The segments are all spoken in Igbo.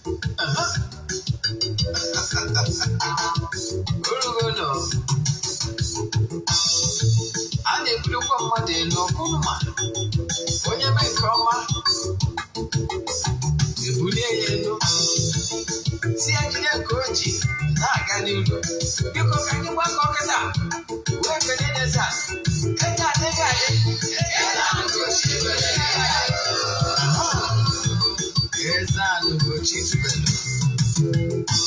A na-ebulukwa mmadụ elu ọbụma onye mee nke ọma ebulie ya elu si ya jide ka o ji na-aga n'ihu. Biko ka anyị gbakọ kịta wee kelee Eze-Ana. Eze-Ana Ugochitubelu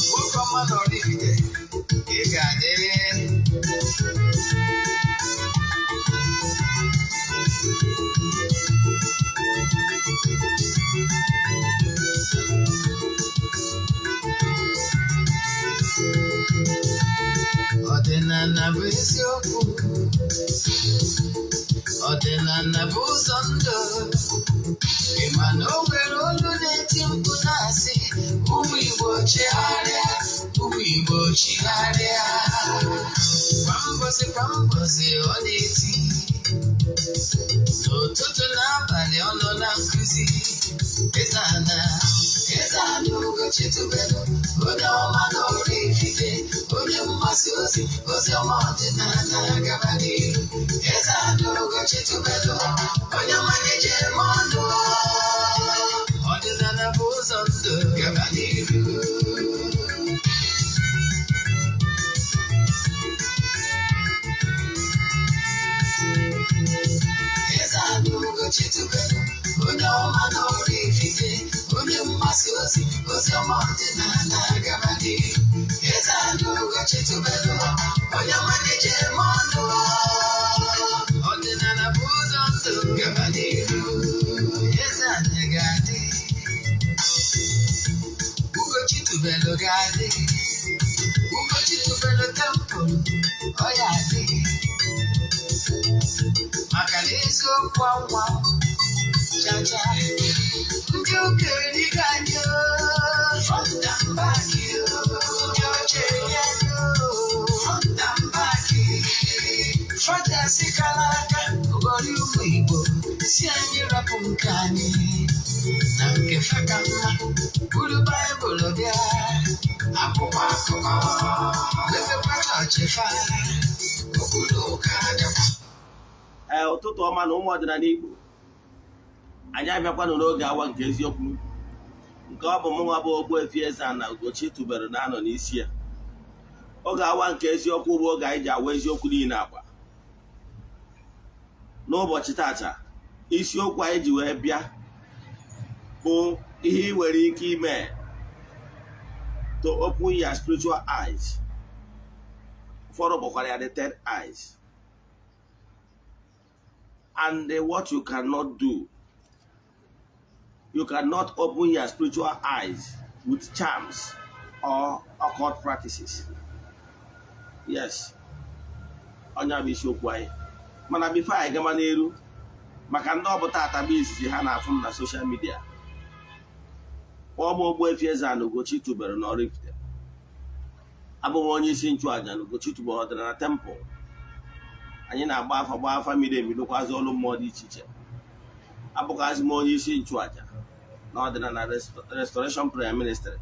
nwoke ọma na Oraifite ị ga-adị. Ọdịnala bụ eziokwu, ọdịnala bụ ụzọ ndụ. Ị ma na o nwere olu na-eti mkpu na-asị ụmụ Igbo chigharịa, ụmụ Igbo chigharịa. Kwa mbọsị ọ na-eti, n'ụtụtụ na abalị ọ nọ na nkụzi. Eze-Ana Ugochitubelu onye ọma na Oraifite, onye mgbasa ozi ọma ọdịnala gaba n'ihu. Eze-Ana Ugochitubelu onye ọma na-ejere m ọnụ, ọdịnala bụ ụzọ ndụ gaba n'ihu. Eze-Ana Ugochitubelu onye ọma na Oraifite, onye mgbasa ozi ọma ọdịnala gaba n'ihu. Eze-Ana Ugochitubelu onye ọma na-ejere m ọnụ, ọdịnala bụ ụzọ ndụ gaba n'ihu. Eze-Ana ga-adị, Ugochitubelu ga-adị, Ugochitubelu tempụl ọ ya adị, maka na eziokwu anwa chacha. Ndị okenye dịka anyị from the back, ndị ochie anyị from the back, fọdasi kara aka ụgọrị ụmụ Igbo si anyị rapụ nke anyị na nke faka mma. Buru Baịbụl bịa, akwụkwọ akụkọ mepekwa chọọchị fa, obodo ụka adịkwa. Ụtụtụ ọma na ụmụ ọdịnala Igbo, anyị abịakwanụ n'oge awa nke eziokwu, nke ọ bụ mụnwa bụ Ogbuefi Eze-Ana Ugochitubelu na-anọ n'isi ya. Oge awa nke eziokwu bụ oge anyị ji awa eziokwu niile agba. N'ụbọchị tata, isiokwu anyị ji wee bịa bụ ihe ị nwere ike ime to open your spiritual eyes. Ụfọdụ kpọkwara ya the third eyes. And what you cannot do. You cannot open your spiritual eyes with charms or occult practices. Yes. Onye bụ isiokwu anyị. Mana before anyị gama n'elu, maka ndị ọbụta atabi izizi ha na-afụ m na social media. Ọ bụ Ogbuefi Eze-Ana Ugochitubelu na Oraifite. Abụ m onye isi nchụaja na Ugochitubelu ọdịnala temple. Anyị na-agba afa miri emi lụkwazị ọrụ mmụọ dị iche iche. Abụkwazị m onye isi nchụaja na ọdịnala restoration prayer ministry,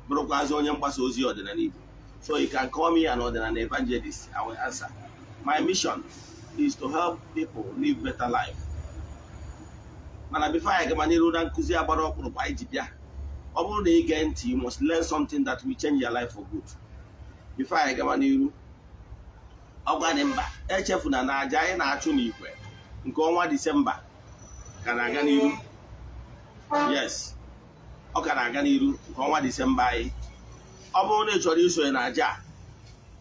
bụrụkwazị onye mgbasa ozi ọdịnala Igbo. So you can call me an ọdịnala evangelist. I will answer. My mission is to help people live better life. Mana before I gama n'iru na nkụzi agbara ọkpụrụkpụ anyị ji bịa, ọ bụrụ na ị gee ntị, you must learn something that will change your life for good. Before I gama n'iru, ọgwani mba echefuna na aja anyị na-achụ n'igwe nke ọnwa Disemba ka na-aga n'iru. Yes, ọ ka na-aga n'iru nke ọnwa Disemba anyị. Ọ bụrụ na ị chọrọ isonye na aja,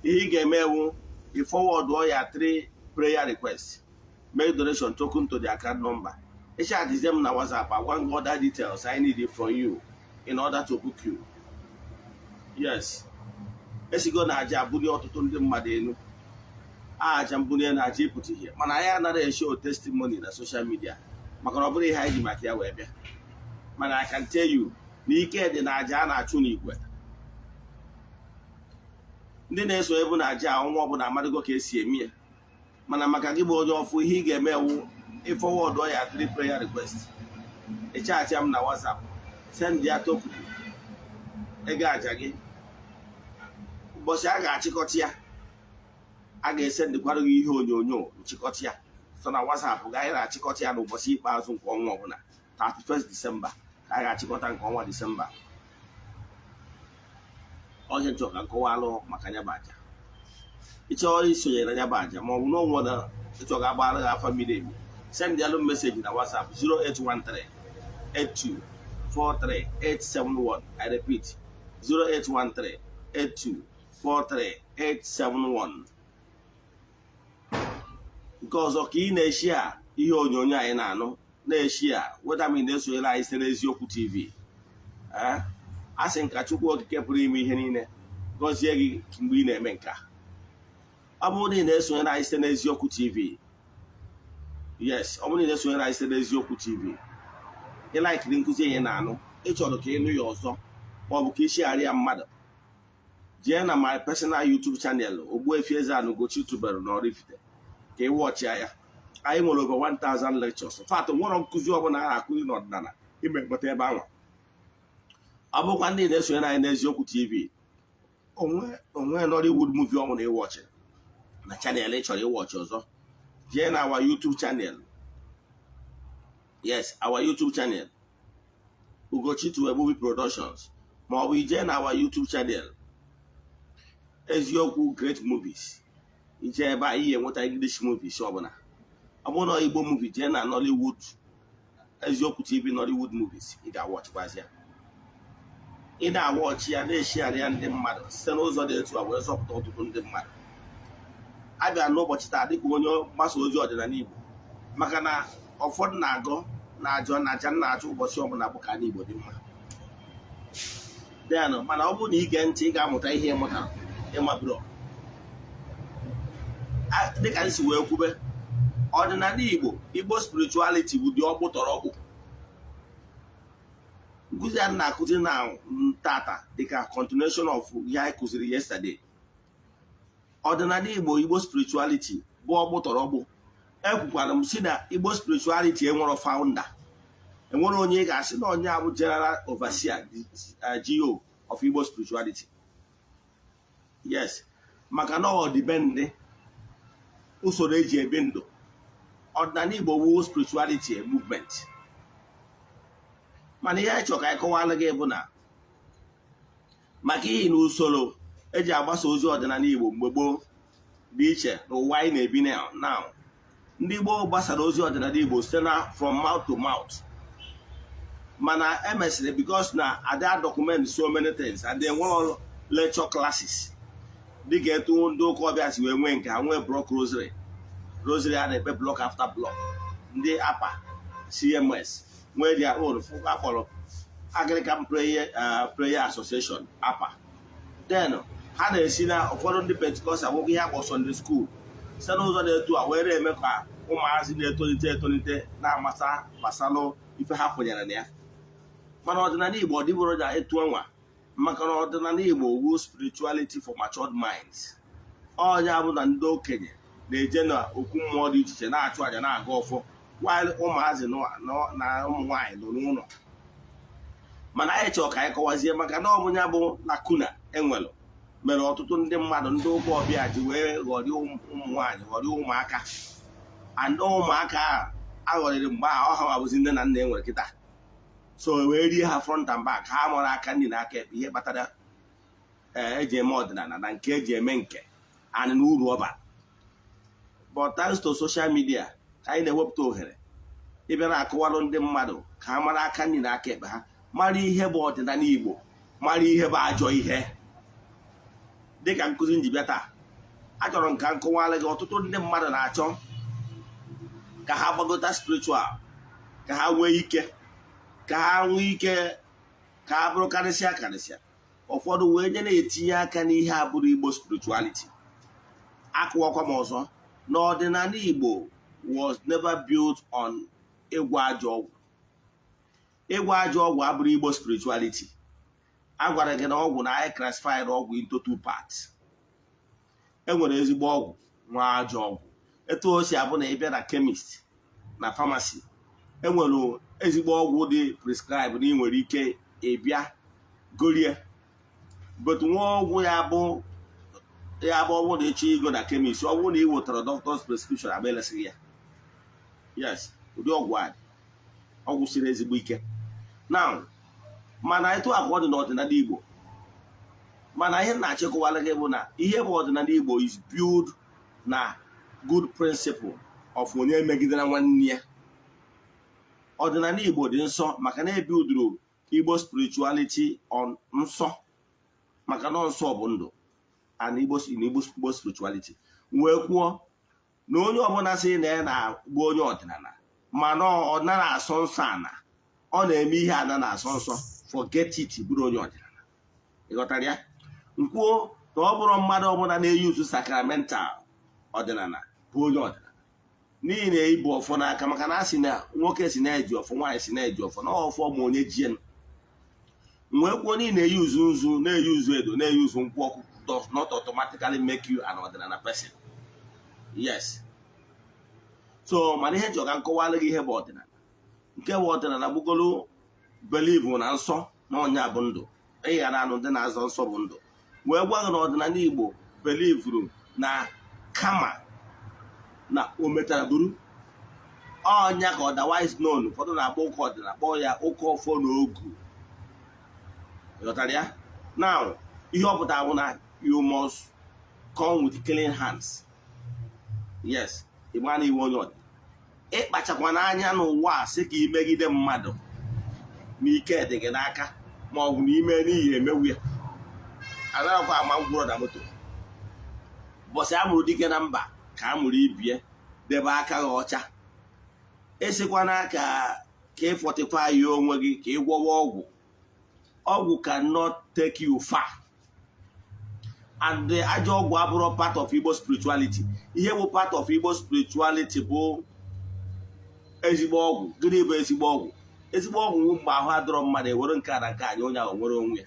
ihe ị ga-eme ewu i forward ya 3 prayer requests, make donation token to the account number. Ị chat them na WhatsApp. I want other details I need it from you in order to book you. Yes, esigo na aja abụghị ọtụtụ ndị mmadụ elu. Aja mbunye na aja ịpụta ihe, mana anyị anaghị show testimony na social media maka na ọ bụrụ ihe anyị ji maka ya wee bịa. Mana I can tell you na ike dị na aja a na-achụ n'igwe. Ndị na-eso ebu na aja ọnwa ọbụla amadịgo ka esi eme ya, mana maka gị bụ onye ọfụ, ihe ị ga-eme ewu ịfọwọdụ ya 3 prayer request. Ị chat ya m na WhatsApp, send ya token ego aja gị ụbọchị a ga-achịkọta ya a ga-ese ndịkwara gị ihe onyonyo nchịkọta ya so na WhatsApp ga anyị na-achịkọta ya n'ụbọchị ikpeazụ nke ọnwa ọbụla 31st Disemba ka anyị ga-achịkọta nke ọnwa Disemba. Onye nchọ ka nkọwalụ maka nya bụ aja ịchọọ isonye na nya bụ aja ma ọ bụ na onwe na ịchọ ga-agbara gị afa mmiri emi send yalụ meseji na WhatsApp 0813 8243 871. I repeat 0813 8243 871. nke ọzọ ka ị na-eshi a ihe onyonyo anyị na-anụ na-eshi a weta m na-esonyere anyị site n'Eziokwu TV. A sị nka Chukwu okike pụrụ ime ihe niile gọzie gị mgbe ị na-eme nka. Ọ bụrụ na ị na-esonyere anyị site n'Eziokwu TV, yes, ọ bụrụ na ị na-esonyere anyị site n'Eziokwu TV, ị laikiri nkụzi ihe na-anụ, ịchọrọ ka ịnụ ya ọzọ ma ọ bụ ka ishigharịa mmadụ, jee na my personal YouTube channel Ogbuefi Eze-Ana Ugochitubelu na Oraifite ka ị wọchịa ya. Anyị nwere over 1000 lectures. In fact, nwere nkụzi ọbụla a na-akụzi n'ọdịnala ime mkpọta ebe ahụ. Ọ bụkwa ndị na-esonyere anyị n'Eziokwu TV, onwe Nollywood movie ọhụrụ ịwọchị na chanel ị chọrọ ịwọchị ọzọ, jee na our YouTube channel. Yes, our YouTube channel Ugochitubelu Movie Productions, ma ọ bụ ijee na our YouTube channel Eziokwu Great Movies. Ije ebe a ihe enweta English movies ọbụla. Ọ bụrụ na Igbo movie, jee na Nollywood Eziokwu TV Nollywood movies, ị ga-awọchịkwazị ya. Ị na-awọchị ya na-eshigharịa ndị mmadụ site n'ụzọ dị etu a wee zọpụta ọtụtụ ndị mmadụ. A bịa n'ụbọchị taa dịka onye mgbasa ozi ọdịnala Igbo, maka na ụfọdụ na-agọ na-ajọ na aja na-achọ ụbọchị ọbụla bụ ka ndị Igbo dị mma. Denụ mana ọ bụrụ na ige ntị, ị ga-amụta ihe ịmụtara ịmabụrụ. Dịka anyị si wee kwube, ọdịnala Igbo spirituality bụ dị ọkpụ tọrọ ọkpụ. Nkụzi a na-akụzi na tata dịka continuation of ihe anyị kụziri yesterday. Ọdịnala Igbo spirituality bụ ọkpụ tọrọ ọkpụ. Ekwukwara m si na Igbo spirituality enwero founder, enwere onye ị ga-asị na onye abụ general overseer GO of Igbo spirituality. Yes, maka na ọ dịbendị usoro eji ebi ndụ. Ọdịnala Igbo wu spirituality movement. Mana ihe anyị chọrọ ka anyị kọwara gị bụ na maka ihi na usoro eji agbasa ozi ọdịnala Igbo mgbe gboo dị iche n'ụwa anyị na-ebi now. Ndị Igbo gbasara ozi ọdịnala Igbo site na from mouth to mouth, mana emesịrị because na ada document so many things and then nwere lecture classes dịka etu ndị ụka ọbịa si wee nwee nke ha nwee block rosary a na-ekpe block after block. Ndị APA CMS nwee their own akpọrọ Anglican Prayer Association APA. Then ha na-esi na ụfọdụ ndị Pentikọst abụghị ihe akpọ Sunday School site n'ụzọ na-etu a wee na-eme ka ụmụazị na-etolite na-amata gbasalụ ife ha kwenyere na ya. Mana ọdịnala Igbo ọ dịbụrụ na etu ọnwa, maka na ọdịnala Igbo wu spirituality for matured minds. Ọnya bụ na ndị okenye na-eje na okwu mmụọ dị iche iche na-achụ àjà na-aga ọfọ, while ụmụazị na ụmụ nwaanyị nọ n'ụlọ. Mana anyị chọrọ ka anyị kọwazie maka na ọ bụ ya bụ lakuna enwelụ mere ọtụtụ ndị mmadụ ndị ụka ọbịa ji wee ghọrịa ụmụ nwaanyị ghọrịa ụmụaka, and ụmụaka aghọrịrị mgbe ahụ ọha abụzi nne na nna enwere kịta, so wee rie ha front and back. Ha mụrụ aka nri na aka ekpe ihe kpatara eji eme ọdịnala na nke eji eme nke anị na uru ọba. But thanks to social media ka anyị na-ewepụta ohere ịbịa na-akụwarụ ndị mmadụ ka ha mara aka nri na aka ekpe ha, mara ihe bụ ọdịnala Igbo, mara ihe bụ ajọ ihe. Dịka nkụzi njibịa taa, achọrọ m ka nkọwara gị ọtụtụ ndị mmadụ na-achọ ka ha gbagota spiritual, ka ha nwee ike ka ha bụrụ karịsịa. Ụfọdụ wee nye na-etinye aka n'ihe abụrụ Igbo spirituality. Akụwakwa m ọzọ na ọdịnala Igbo was never built on ịgwọ ajọ ọgwụ. Ịgwọ ajọ ọgwụ abụrụ Igbo spirituality. A gwara gị na ọgwụ na anyị classified ọgwụ into 2 parts. Enwere ezigbo ọgwụ nwa ajọ ọgwụ. Etu o si abụ na ịbịa na chemist na pharmacy, enwere ezigbo ọgwụ dị prescribe na ị nwere ike ịbịa gorie but nwa ọgwụ ya bụ ọgwụ na echi ego na chemist ọgwụ na ị wetara doctor's prescription agba elesighị ya. Yes, ụdị ọgwụ a ọgwụ siri ezigbo ike. Now mana etu akwa dị n'ọdịnala Igbo, mana ihe na-achịkọwala gị bụ na ihe bụ ọdịnala Igbo is build na good principle of onye megidere nwanne ya. Ọdịnala Igbo dị nsọ maka na ebiudoro Igbo spirituality on nsọ, maka na nsọ bụ ndụ and Igbo spirituality. Wee kwuo na onye ọbụla sị na ya na-agba onye ọdịnala mana ọ nara asọ nsọ ana, ọ na-eme ihe ana na-asọ nsọ, forget it, bụrụ onye ọdịnala. Ịghọtara ya? Nkwuo na ọ bụrụ mmadụ ọbụla na-eyuzu sacramental ọdịnala bụ onye ọdịnala, n'ihi na ibu ọfọ n'aka, maka na asị na nwoke si na-eji ọfọ, nwaanyị si na-eji ọfọ, na ọfọ ma onye jien. Wee kwuo niile na-eyuzu nzu, na-eyuzu edo, na-eyuzu nkwụ ọkụ does not automatically make you an ọdịnala person. Yes. So mana ihe jọga nkọwalụ gị ihe bụ ọdịnala. Nke bụ ọdịnala bụgolo believe na nsọ na ọnya bụ ndụ. Ị ghara anụ ndị na-azọ nsọ bụ ndụ. Wee gwa gị na ọdịnala Igbo believe na kama na o metara buru ọnya ka otherwise known, ụfọdụ na-akpọ ụka ọdịnala kpọọ ya ụka ọfọ na ogu. Ịghọtara ya? Now ihe ọ pụtara bụ na you must come with clean hands. Yes, ịgba na iwe onye ọdịnala. Ịkpachakwa n'anya n'ụwa a sị ka imegide mmadụ n'ike dị gị n'aka ma ọ bụ n'ime n'ihi emewu ya. Anaghịkwa ama ngwụrọ na moto. Bọsị amụrụ dike na mba ka amụrụ ibie, debe aka gị ọcha. Esikwana ka ị fortify ya onwe gị ka ị gwọwa ọgwụ. Ọgwụ cannot take you far. And the ajọ ọgwụ abụrụ part of Igbo spirituality. Ihe bụ part of Igbo spirituality bụ ezigbo ọgwụ. Gịnị bụ ezigbo ọgwụ? Ezigbo ọgwụ mgbe ahụ adọrọ mmadụ ewere nke a na nke anyị onye ahụ nwere onwe ya.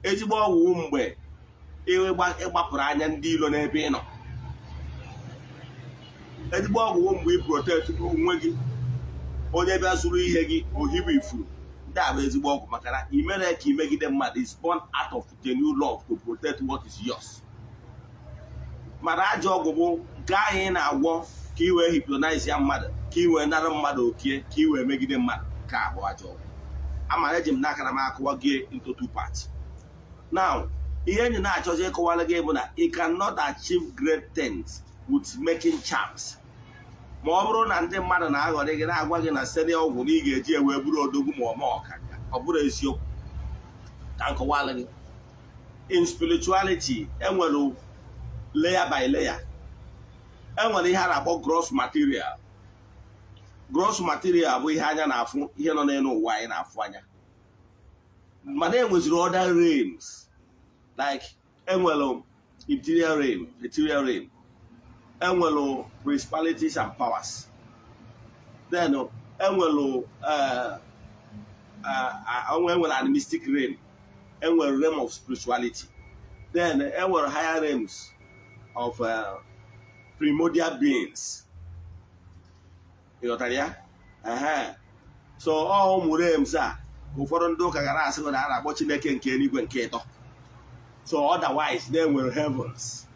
Ezigbo ọgwụ mgbe ịgbapụrụ anya ndị ilo n'ebe ị nọ. Ezigbo ọgwụ mgbe ị protect onwe gị, onye bịa zụrụ ihe gị ohibu ifuru. Ndị a bụ ezigbo ọgwụ maka na imere ka imegide mmadụ is born out of the new love to protect what is yours. Mana ajọ ọgwụ bụ gaa anyị na-agwọ ka i wee hypnotize ya mmadụ, ka i wee nara mmadụ okie, ka i wee megide mmadụ, ka abụ ajọ ọgwụ. Amara eji m n'aka na m akụwa gị into two parts. Now, ihe enyi na-achọzi ịkọwara gị bụ na you cannot achieve great things with making charms. Ma ọ bụrụ na ndị mmadụ na-aghọrị gị na-agwa gị na site ọgwụ na ị ga-eji ewe bụrụ odogwu ma ọma ọkaka, ọ bụrụ eziokwu. Ka nkọwara gị, in spirituality enwere layer by layer. Enwere ihe a na-akpọ gross material. Gross material bụ ihe anya na-afụ, ihe nọ n'elu ụwa anyị na-afụ anya. Mana enweziri other realms, like enwere interior realm, ethereal realm. Enwere principalities and powers. Then enwere animistic realm. Enwere realm of spirituality. Then enwere higher realms of primordial beings. Ịghọtara ya? So all ụmụ realms a ụfọdụ ndị ụka gara asị na a na-akpọ Chineke nke eluigwe nke ịtọ. So otherwise they were heavens.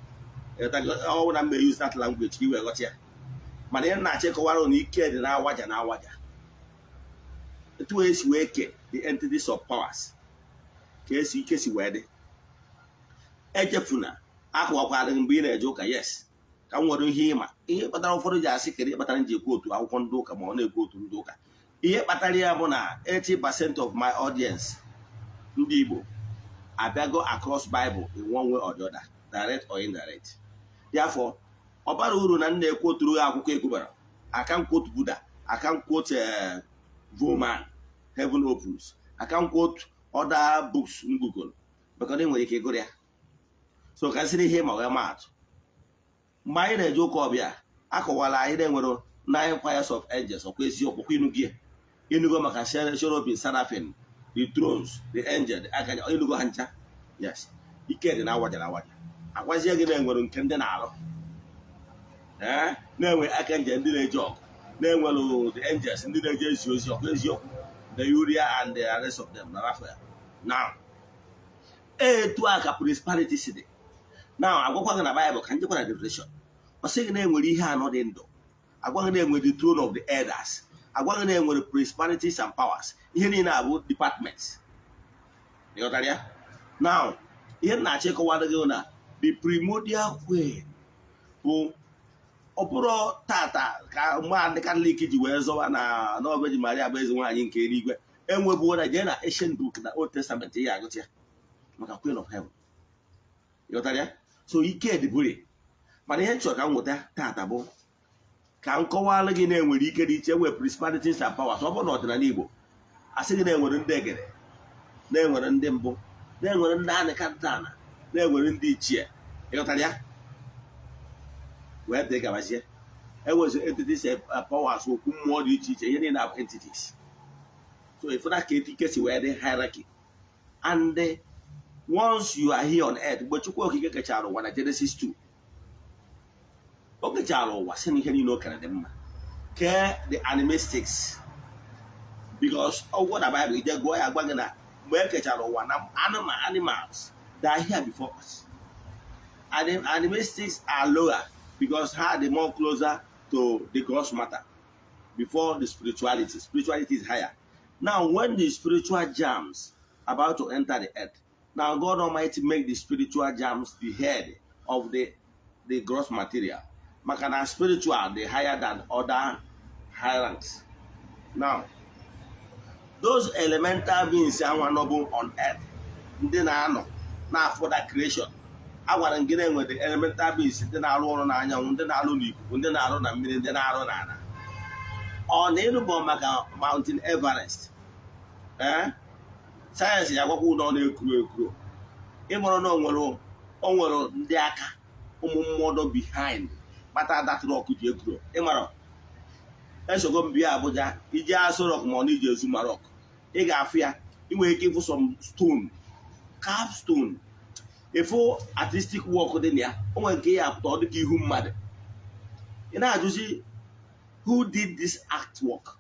Ọ na mgbe use that language ka i wee ghọta ya. Mana ihe na-achọ ịkọwara na ike dị na-awaja na-awaja. Etu esi wee ke the entities of powers ka esi ike si wee dị. Echefuna akọwakwara mgbe ị na-eje ụka. Yes, ka m nwere ihe ịma. Ihe kpatara ụfọdụ ji asị kedu kpatara m ji ekwu otu akwụkwọ ndị ụka ma ọ na-ekwu otu ndị ụka. Ihe kpatara ya bụ na 80% of my audience ndị Igbo abịago across Bible in one way or the other, direct or indirect. Therefore, ọ bara uru na nna ekwoturu akwụkwọ ekwubara. I can quote Buddha, I can quote Voman, Heaven Opens, I can quote other books in Google, because they nwere ike ịgụrụ ya. So ka sịrị ihe ma wee maatụ. Mgbe anyị na-eje ụka ọbịa, akọwala anyị na-enwere 9 choirs of angels, ọkwa eziokwu inugo ya. Inugo maka cherubim, seraphim, the thrones, the angel, the archangel, inugo ha ncha. Yes, ike dị na-awaja na-awaja. Agwazie gị na-enwere nke ndị na-alụ. Na-enwe archangel ndị na-eje ọgụ, na-enwere the angels ndị na-eje ezi ozi, ọkwa eziokwu, the Uriah and the rest of them, na Raphael. Now, etu a ka prosperity si dị. Now agwakwa gị na Bible ka njekwa na Revelation ọ sị gị na enwere ihe anọ dị ndụ, agwa gị na enwere the throne of the elders, agwa gị na enwere prosperities and powers, ihe niile abụ departments. ịghọtara ya? Now ihe na-achọ ịkọwara gị na the primordial queen bụ ọ bụrụ tata ka mgbe ndị Katọlik ji wee zọwa na Virgin Maria bụ eze nwaanyị nke eluigwe, enwebuo na jee na ancient book na Old Testament ya agụta ya maka Queen of Heaven. ịghọtara ya? So ike dịbụre, mana ihe nchọrọ ka m nweta tata bụ ka m kọwara gị na enwere ike dị iche, enwere prosperities and powers. Ọ bụrụ na ọdịnala Igbo asị gị na enwere ndị egere, na enwere ndị mbụ, na enwere ndị anịkatana, na enwere ndị ichie. ịghọtara ya? wee dị gabazie enwezi entities powers, okwu mmụọ dị iche iche, ihe niile abụ entities. So if that case where the hierarchy, and once you are here on earth, but you go to Genesis 2. Okay, Jalo was saying you know can care the animastics, because of what the Bible they go agwagana where Kachalo one animals that are here before us. And the animastics are lower because how they more closer to the gross matter before the spirituality. Spirituality is higher. Now, when the spiritual germs about to enter the earth, now God Almighty make the spiritual germs the head of the gross material. Makana spiritual, they higher than other high ranks. Now, those elemental beings are noble on earth. Then I know now for that creation. I want to get in with the elemental beings. Then I run on then I run, then I run a minute, then I run. On the Mountain Everest, science ya gwakwa ụlọ na-ekuru ekuru. Ịmụrụ na onwere ndị aka ụmụ mmụọ behind kpata that rock ji ekuru. Ịmụrụ esogo mbịa Abuja iji Aso Rock ma ọ na iji Ezuma Rock, ị ga-afụ ya, ị nwere ike ịfụ some stone, carved stone, ịfụ artistic work dị na ya, o nwere nke ya apụta ọ dịka ihu mmadụ. Ị na-ajụzi who did this artwork?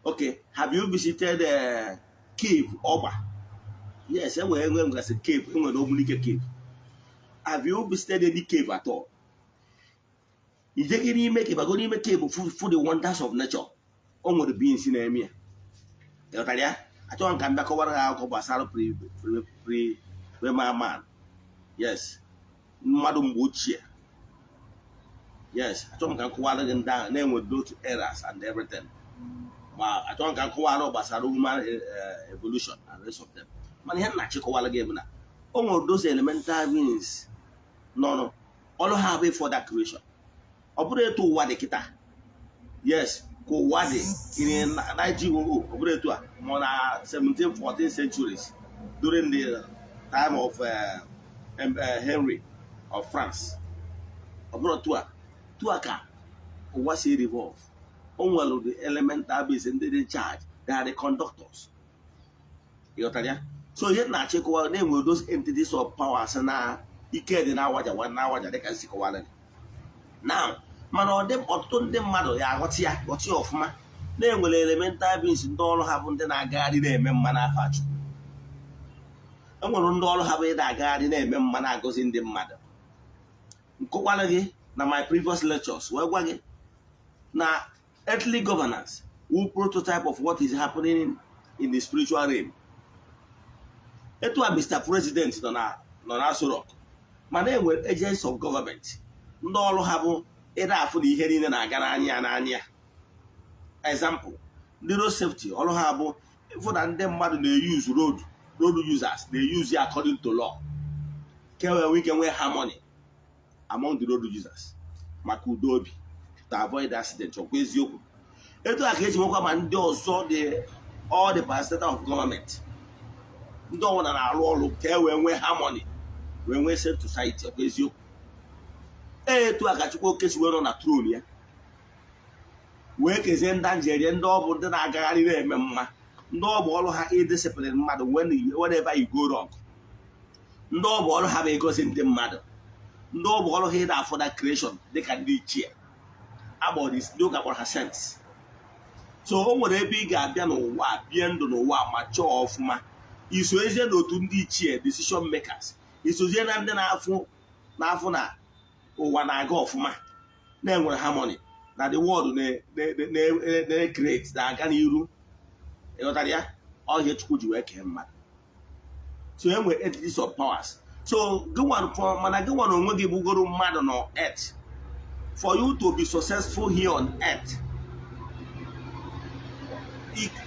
Okay, have you visited the cave Oba? Yes, I went to a cave, cave. Have you visited any cave at all? You take any make if I go to make cave for the wonders of nature. On the beings in the mere. I don't come back over our Basaro pre my man. Yes, Madam Bucci. Yes, I don't can call them down, name with those errors and everything. But I don't can call Basaro human evolution and the rest of them. Man, he had not checked all again. All those elemental beings, no, all have it for that creation. Operate to Wadekita. Yes, go Wadi in 1900, operate to 17th, 14th centuries during the time of Henry of France. Operate to Tuaka, was he revolve? All of the elemental beings and they charge, they are the conductors. You got that? So yet now check what name with those entities of powers and now he cared in our 1 hour they can see quality. Now, man or them or told them mother, yeah, what's your of ma? Name will elemental beings don't have then I guarded them and manufacture. And when all have it, I guarded them and mana goes in the mother. Quality. Now my previous lectures were working. Now earthly governance, who prototype of what is happening in the spiritual realm. It was Mr. President on Aso Rock. My name were agents of government. No all have either for the hearing and Agarania. Example, little safety, all have for them they use road users, they use it according to law. We can wear harmony among the road users, Makudobi, to avoid accidents or Kwezioku. It was a case of man saw all the parastatal of government. We don't want to roll care when we harmony, when we save society of Kwezioku. To a Kachuko case we're on a throne here. Work is in danger, and no, then I got it, mamma. No, all have a discipline matter whenever you go wrong. No, all have a gossip matter. No all head out for that creation, they can reach here. About this, look about her sense. So, what a big piano, what, piano, what, mature of ma, isozie n'otu ndị ichie decision makers, isozie na ndị na-afụ na ụwa na-aga ọfụma, na-enwere harmony, na the world na-create na-aga n'iru. Ịghọtara ya? Ọhịa Chukwu ji wee kee mmadụ. So enwere entities of powers. So mana gị nwa na onwe gị bụgoro mmadụ na earth. For you to be successful here on earth,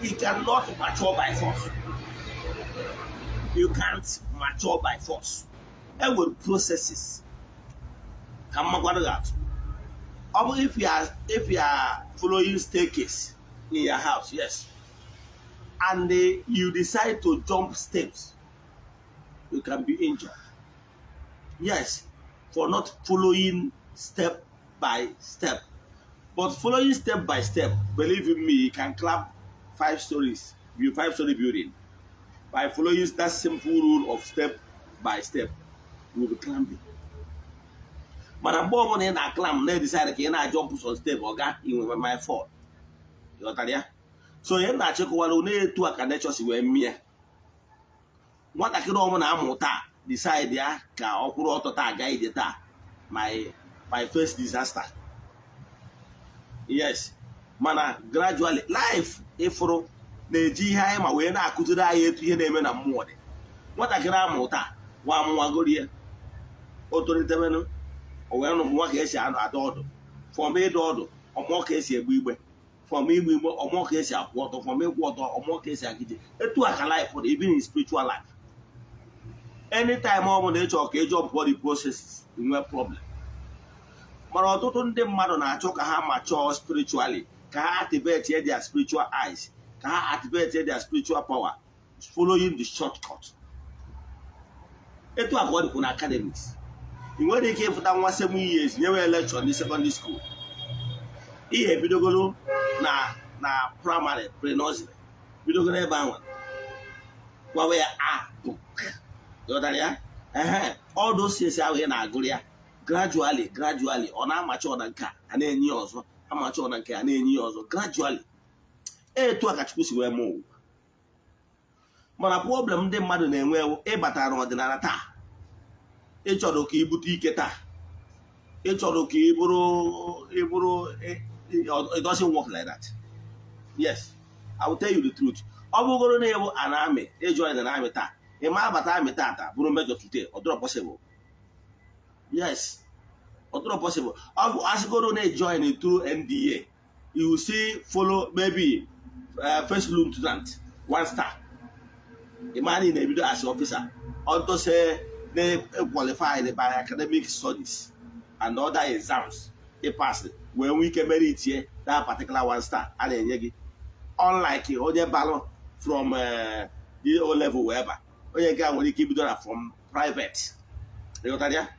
you cannot mature by force. You can't mature by force. There will processes. If you are following staircase in your house, yes, and you decide to jump steps, you can be injured. Yes, for not following step by step. But following step by step, believe in me, you can climb 5 stories, 5-story building. By following that simple rule of step by step, you will be climbing. But I'm born in a climb, they decided to jump on step or got in with my fault. You know that? So you're not checking what you need to a connection with me. What I can almost decide ya ka okuru otota guide ta my first disaster. Yes, mana gradually life ifuru na-eji ihe anyị ma wee na-akụziri anyị etu ihe na-eme na mmụọ dị. Nwatakịrị amụta nwa mmagori otoritemenụ o wee nụ nwa ka esi ada ọdụ, fọm ịdụ ọdụ ọmụọ ka esi egbu igbe, fọm igbu igbe ọmụọ ka esi akwụ ọtọ, fọm ịkwụ ọtọ ọmụọ ka esi agide. Etu a ka life dị, even in spiritual life. Anytime ọ bụla ịchọ ka ịjọ pụọ the processes, inwe problem. Mana ọtụtụ ndị mmadụ na-achọ ka ha mature spiritually, ka ha activate their spiritual eyes, ka ha activate their spiritual power, following the shortcut. Etu a ka ọ dịkwa na academics. Ị nwere ike ịfụta nwa 7 years nyewe lecture in secondary school. Ihe bidogoro na primary, pre-nursery, bidogoro ebe ahụ. Gwawe ya book. All those things are in Agoria. Gradually, on a mature than car, and then years, a mature than car, and then years, gradually. To a catch were more. But a problem, the mother name well, a batter or the nata. Each other key boutique, each other key, it doesn't work like that. Yes, I will tell you the truth. I will go to an army, they join an army. A man but I'm a tata, Bruno today, or drop possible. Yes, or drop possible. As you go to join it through NDA, you will see follow maybe first lieutenant, 1 star. A man in a video as officer. Also say they qualified by academic studies and other exams. They pass it. When we can merit here, that particular 1 star. Unlike other ballot from the O level wherever. Onye ga nwere ike ibido from private. You got that?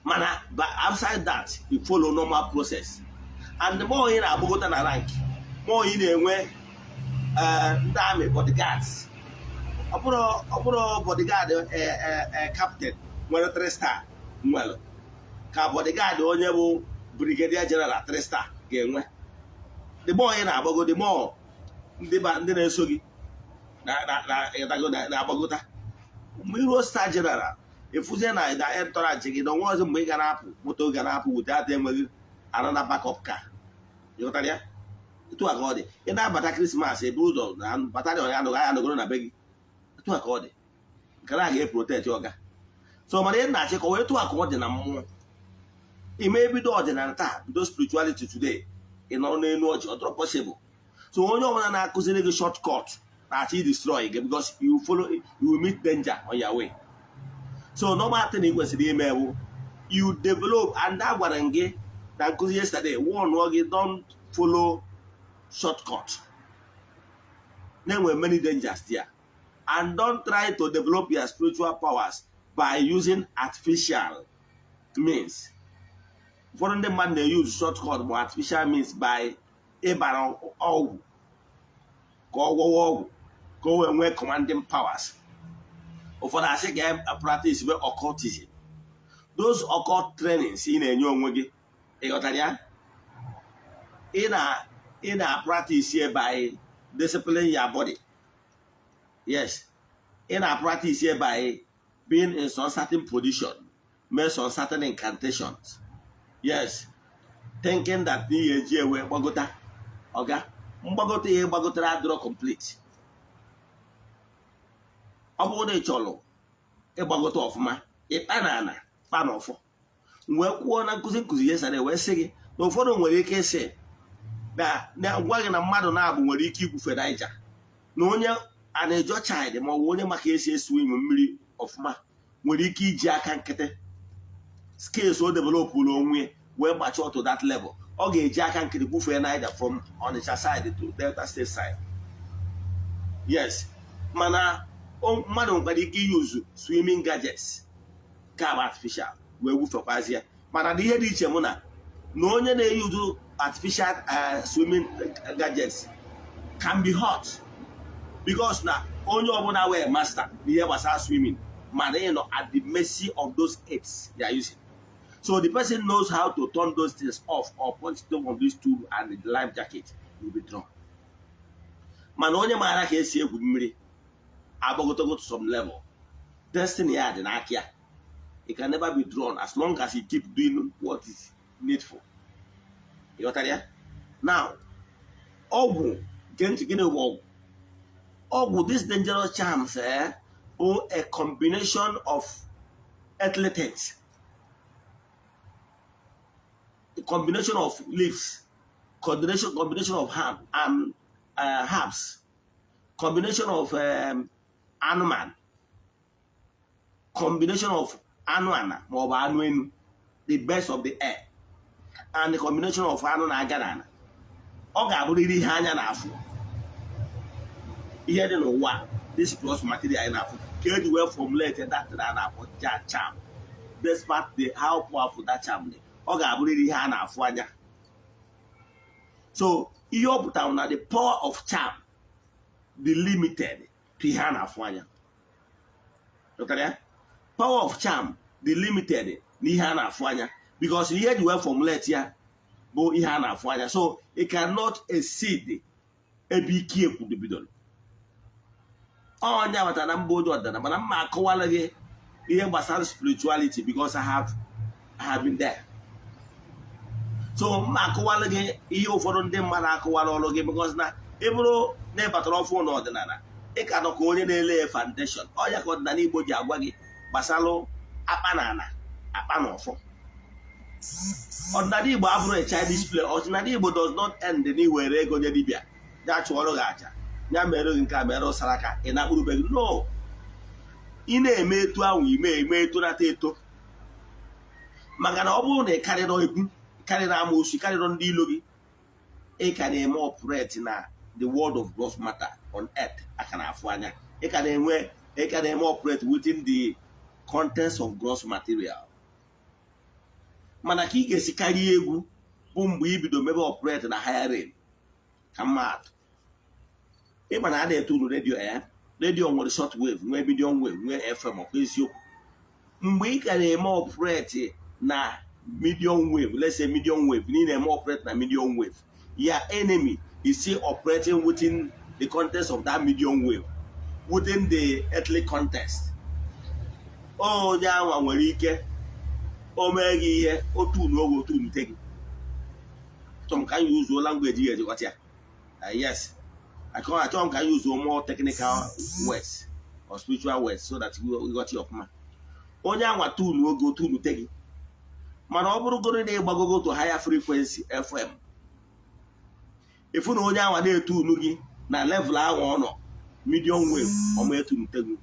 Mana, but outside that, you follow normal process. And the more in Abogota na rank, more in enwe ndị army bodyguards. Ọbụrụ bodyguard captain nwere 3 star nwere. Ka bodyguard onye bụ brigadier general 3 star ga-enwe. The more in Abogo, the more ndị na-eso gị na Abogota. Miro star general, if you say na entourage gị, don't want mgbe ị ga na-apụ, moto ga na-apụ without enweghị another backup car. You got that? Itu aka ọ dị. Ị na-abata Christmas, ebu ụzọ na battalion ya anọgoro na be gị. Itu aka ọ dị. Nke na ga-eprotect ọga. So mana ị na-achị ka etu aka ọ dị na mmụọ. Ime ebido ọdịnala taa, bido spirituality today, ị nọrọ n'elu ọjị, ọ dịrọ possible. So onye ọbụla na-akụziri gị shortcut na-achị destroy again because you will meet danger on your way. So normal thing you kwesịrị ime bụ you develop, and that gwara gị na nkụzi yesterday, one gị don't follow shortcut. There were many dangers there. And don't try to develop your spiritual powers by using artificial means. For the man they use shortcut but artificial means by ịbara ọgwụ ka ọgwụwa ọgwụ ka o wee nwee commanding powers. Ụfọdụ asị ga-practice with occultism. Those occult trainings ị na-enye onwe gị, ị ghọtara ya? Ị na-practice here by disciplining your body. Yes, in a practice hereby being in some certain position, make some certain incantations. Yes, thinking that the AJ will bagota, oga, bagota ye bagota draw complete. Obo de cholo, e bagota of ma, e panana, pan of. Mgbe kwuo na nkụzi yesterday wee sị gị na ụfọdụ nwere ike isi na gwa gị na mmadụ na-abụ nwere ike igwufe Naija na onye a na-ejo child ma ọ bụ onye maka esi swim mmiri ọfụma nwere ike iji aka nkịtị skills o developụrụ onwe wee gbachie to that level. Ọ ga-eji aka nkịtị gwufee Naija from Onitsha side to Delta State side. Yes, mana mmadụ nwere ike use swimming gadgets ka artificial wee gwufekwazi ya. Mana na ihe dị iche mụ na onye na-eyuzu artificial swimming gadgets can be hurt because na onye ọbụla wee master n'ihe gbasara swimming mana you know at the mercy of those apes they are using. So the person knows how to turn those things off or punch them on this tube and the life jacket will be drawn. Mana onye maara ka esi egwu mmiri agbagotogo to some level, destiny ya dị n'aka ya. It can never be drawn as long as he keeps doing what is needful. You got that? Now, Ogbu, Ogbu, these dangerous charms are a combination of athletics, a combination of leaves, combination of herbs, combination of animal, combination of Eze-Ana, the best of the air, and the combination of anu na agana. Ọ ga-abụrịrị ihe anya na-afụ. Ihe dị n'ụwa, this gross material na-afụ. Ka eji wee formulate that na-akpọ charm. Despite how powerful that charm dị, ọ ga-abụrịrị ihe a na-afụ anya. So, ihe ọ pụtara na the power of charm dị limited to ihe a na-afụ anya. Power of charm the limited n'ihe a na-afụ anya because ihe ji wee formulate ya bụ ihe a na-afụ anya, so it cannot exceed ebe ike ekwudobidoro. Onye agbata na mba onye ọdịnala mana mma akọwala gị ihe gbasara spirituality because I have been there. So mma akọwala gị ihe ụfọdụ ndị mmadụ akọwala ọrụ gị because na ịbụrụ na ịbatara ọfụ n'ọdịnala ị ka nọ ka onye na-ele foundation. Ọnya ka ọdịnala Igbo ji agwa gị gbasalụ akpa na ana akpa na ọfọ. Ọdịnala Igbo abụrụ a childish play. Ọdịnala Igbo does not end n'iwere ego nye dibịa ya chụọrọ gị aja ya mere gị nke a mere saraka ị na-akpụrụbeghị. No, ị na-eme etu ahụ ime eto nata eto maka na ọ bụrụ na ị karịrị ekwu karịrị amoosu karịrị ndị ilo gị ị ka na-eme operate na the world of gross matter on earth aka na-afụ anya. Ị ka na-eme operate within the contents of gross material. Mana ka ị ga-esi karịa egwu bụ mgbe ibido mebe operate na higher rate ka mmadụ. Ịma na a na-eto unu redio nwere short wave nwee medium wave nwee FM ọkwa eziokwu. Mgbe ị ka na-eme operate na medium wave, let's say medium wave, ị na-eme operate na medium wave, your enemy is still operating within the context of that medium wave, within the earthly context. Onye anwa nwere ike o mee gị ihe otu unu oge otu unu tegi. Some can use language here got ya. Yes, I can use more technical words or spiritual words so that we got your man. Onye anwa tu unu oge otu unu tegi. Mana ọ bụrụgoro na ịgbagogo to higher frequency FM. Ifu na onye anwa na-etu unu gị na level ahụ ọ nọ medium wave ọ ma etu unu tegi.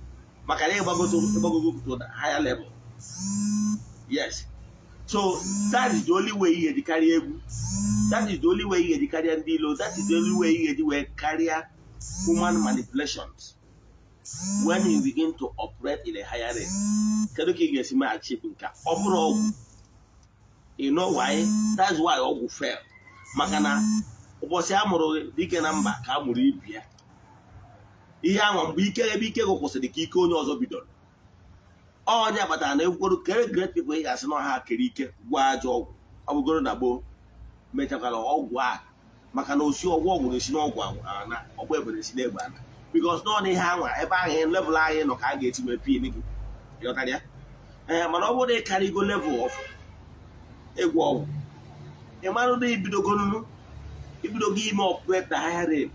Maka na ịgbagogo to the higher level. Yes. So that is the only way you get carry egwu. That is the only way you get carry ndị ilo. That is the only way you get carry human manipulations. When you begin to operate in a higher rate. Kedu ka ị ga-esi ma achieve nke ọ bụrụ ọgwụ. You know why? That's why ọgwụ fail. Maka na ụbọchị a mụrụ dike na mba ka a mụrụ ibi ya. Ihe ahụ mgbe ebe ike kwụsịrị ka ike onye ọzọ bidoro. Onye agbata na ekwuru kere great people ị ga-asị na ha kere ike gwa ajọ ọgwụ. Ọ bụgoro na gboo mechakwara ọgwụ a maka na osi ọgwụ na-esi n'ọgwụ na ọgwụ ebere esi n'egbe ana. because nọ n'ihe anwa ebe ahụ level anyị nọ ka a ga-etinwe pin gị ịghọtara ya mana ọ bụrụ na ị karịgo level of egwu ọgwụ ị marụ na ibidogo ime operate na higher rate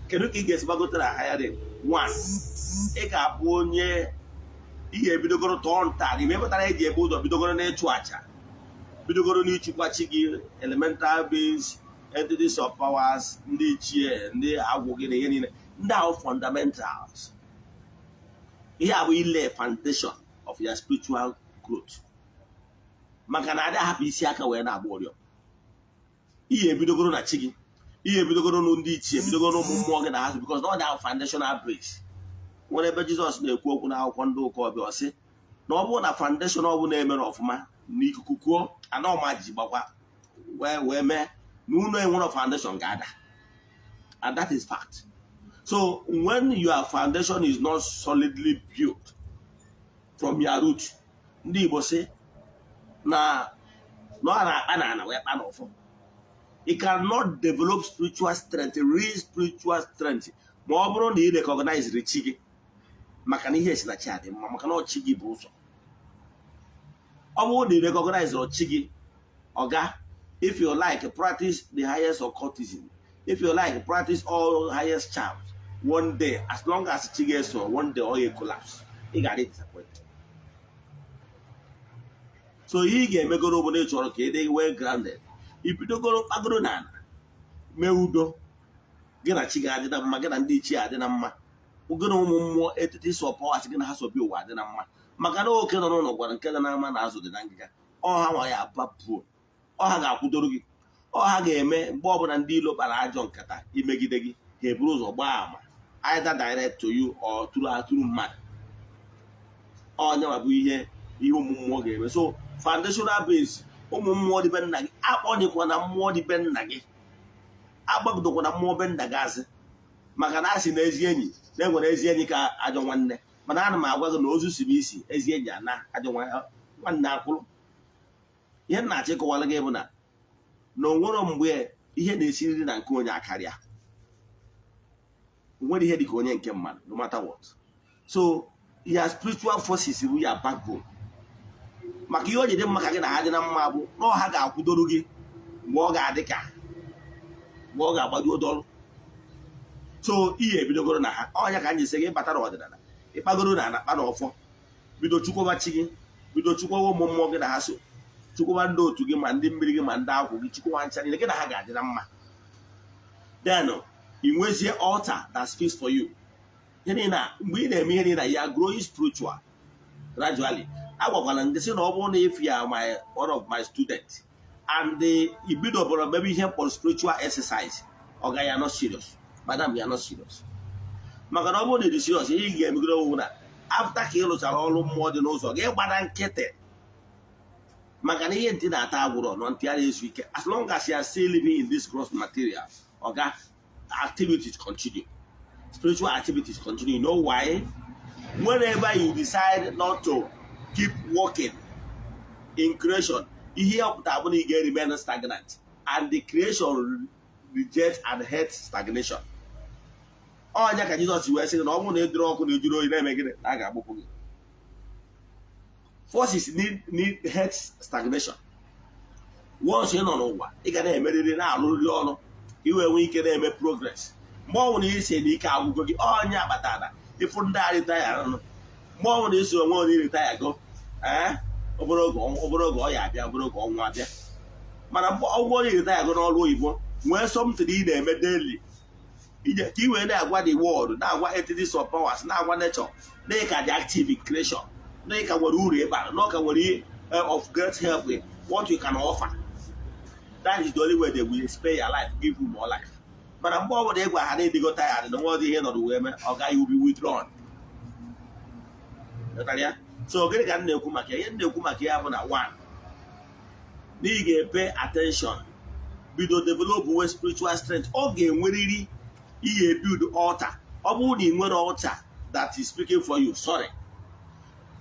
kedu ka ị ga-esi gbagote na higher rate one ị ga-abụ onye ị ga-ebidogoro tọọ nta ime pụtara eji ebe ụzọ bidogoro n'ịchụ aja bidogoro n'ịchịkwa chi gị elemental beings entities of powers ndị ichie ndị agwụ gị na ihe niile ndị ahụ fundamentals ihe abụ ile foundation of your spiritual growth maka na adị ahapụ isi aka wee na-agba ọrịọ ihe ebidogoro na chi gị ihe ebidogoro na ndị ichie ebidogoro ụmụ mmụọ gị na ha because na ọ dị ahụ foundational base nwere ebe Jizọs na-ekwu okwu n'akwụkwọ ndị ụka ọbịa ọ sị na ọ bụrụ na foundation ọ bụla emere ọfụma na ikuku kuo ana ọma ji gbakwa wee mee na ụlọ enwere foundation ga-ada and that is fact. So when your foundation is not solidly built from your root ndị Igbo sị na ọ na-akpa na ana wee kpa n'ọfọ you cannot develop spiritual strength, real spiritual strength ma ọ bụrụ na ị recognize chi gị maka na ihe esi na chi adị mma maka na ọ chi gị bụ ụzọ ọ bụrụ na ị recognize chi gị oga if you like practice the highest occultism if you like practice all highest charms one day as long as chi gị so one day all you collapse ị ga-adị disappointed. So ihe ị ga-emegoro obodo ị chọrọ ka ị dị well grounded ibidogoro kpagoro n'ala mee udo gị na chi gị adị na mma gị na ndị ichie adị na mma ogene ụmụ mmụọ etiti sọpọwasị gị na ha sobi ụwa adị na mma maka na oke nọ n'ụlọ gwara nke na ama na azụ dị na ngịga ọha nwa ya abapụo ọha ga-akwụdoro gị ọha ga-eme mgbe ọbụla ndị ilo kpara ajọ nkata imegide gị ha eburu ụzọ gbaa ama either direct to you or through mmadụ onye ma bụ ihe ụmụ mmụọ ga-eme. So foundational base ụmụ mmụọ dị be nna gị akpọnyekwa na mmụọ dị be nna gị agbagidokwa na mmụọ be nna gị azị maka na asị na ezi enyi na-enwere ezi enyi ka ajọ nwanne mana ana m agwa gị na ozu siri isi ezi enyi ana ajọ nwanne akwụrụ. Ihe nna-achọ ịkọwara gị bụ na onwere mgbe ihe na-esiriri na nke onye akarịa onwere ihe dị ka onye nke mmadụ no matter what. So your spiritual forces bụ ya backbone maka ihe o ji dị mma ka gị na ha dị na mma bụ na ọha ga-akwụdoro gị mgbe ọ ga-adị ka mgbe ọ ga-agbado dọrụ. So ihe ebidogoro na ha ọnya ka anyị sị gị batara ọdịnala ịkpagoro na anakpa na ọfọ bido chukwuba chi gị bido chukwuba ụmụ mmụọ gị na ha so chukwuba ndị otu gị ma ndị mmiri gị ma ndị akwụ gị chukwuba ncha niile gị na ha ga-adị na mma. Then ị nwezie altar that speaks for you. Ihe niile mgbe ị na-eme ihe niile ya growing spiritual gradually agwakwala ndị sị na ọ bụrụ na if you are one of my students and ibidoboro maybe ihe for spiritual exercise oga ya not serious madam ya not serious maka na ọ bụrụ na ịdị serious ihe ị ga-emegoro onwe na after ka ị lụchara ọrụ mmụọ dị n'ụzọ gị gbada nkịtị maka na ihe ntị na-ata agwụrọ nọ ntị ara ezu ike. As long as you are still living in this gross material oga activities continue, spiritual activities continue. You know why? Whenever you decide not to keep working in creation, ihe ọpụta bụ na ị ga-remain stagnant and the creation rejects and hates stagnation. Ọnya ka Jizọs wee sị na ọ bụrụ na edoro ọkụ na ejuru oyi na-eme gịnị na a ga-agbụpụ gị. Forces need hates stagnation. Once ị nọ n'ụwa ị ga na-emerịrị na-arụrịrị ọrụ iwe nwee ike na-eme progress. Mgbe ọ bụrụ na isi na ike agwụgo gị ọnya kpatara ịfụ ndị a ritaya nụ mgbe ọ bụrụ na isi onwe onye ritaya go obere oge ọ ya abịa obere oge ọnwa abịa mana mgbe ọgwụ onye ritaya go n'ọrụ oyibo nwee something ị na-eme daily ije ka ị wee na-agwa the world na-agwa entities of powers na-agwa nature na ịka dị active in creation na ịka nwere uru ịbara na ọka nwere of great help in what you can offer. That is the only way they will spare your life, give you more life. Mana mgbe ọ bụla ịgwa ha na-edigo tired na nwa ọdị ihe nọdụ wee mee ọ gaghị will be withdrawn. So gịnị ka m na-ekwu maka ihe m na-ekwu maka ya bụ na one na ị ga-epe attention bido develop we spiritual strength. Ọ ga-enwerịrị ihe build altar. Ọ bụrụ na ị nwere altar that is speaking for you, sorry.